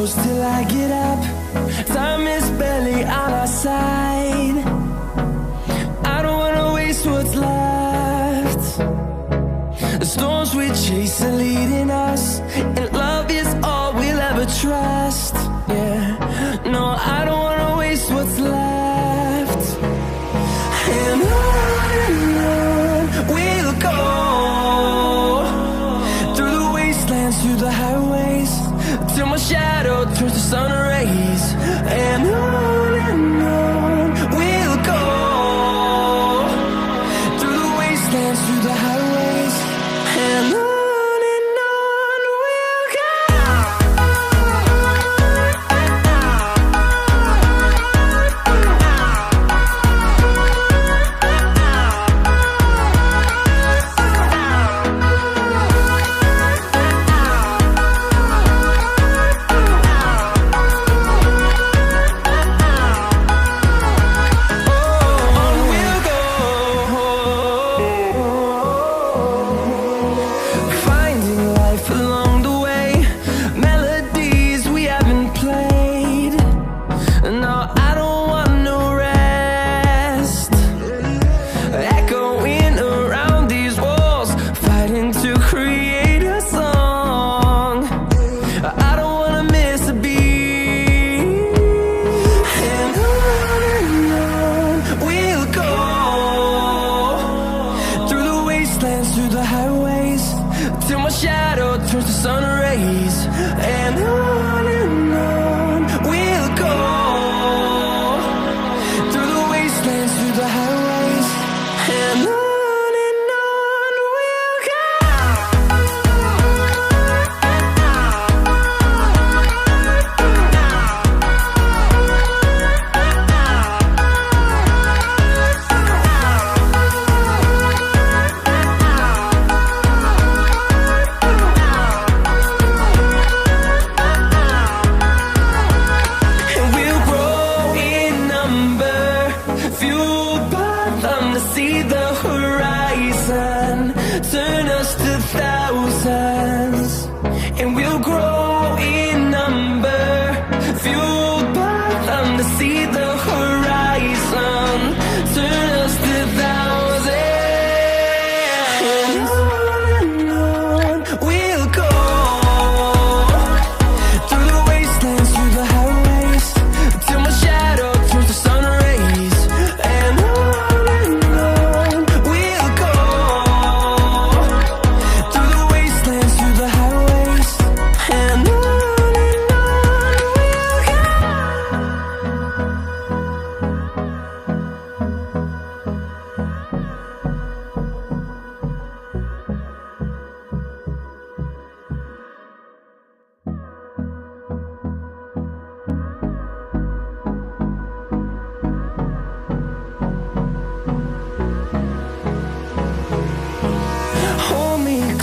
close till I get up. Time is barely on our side. I don't wanna waste what's left. The storms we chase are leading us, and love is all we'll ever trust. Yeah, no, I don't wanna waste what's left. And on we'll go, through the wastelands, through the highways, till my shadow turns to sun rays. And on we'll go, through the wastelands, through the highways, and on we'll go. Through the highways, till my shadow turns to sun rays. And on we'll go, through the wastelands, through the highways, and on we'll go. See the horizon, turn us to thousands, and we'll grow in number, fueled by them to see the horizon, turn us to thousands, and on we'll go, through the wastelands, through the highways, till my shadow turns to sun rays. And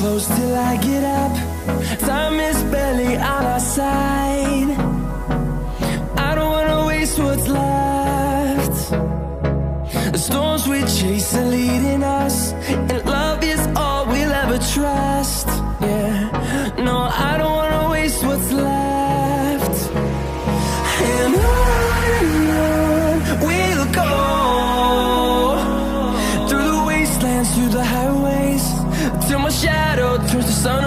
close till I get up. Time is barely on our side. I don't wanna waste what's left. The storms we chase are leading us, and love is all we'll ever trust. Yeah, no, I don't wanna waste what's left. And on we'll go, through the wastelands, through the highways, till my shadow turns to sun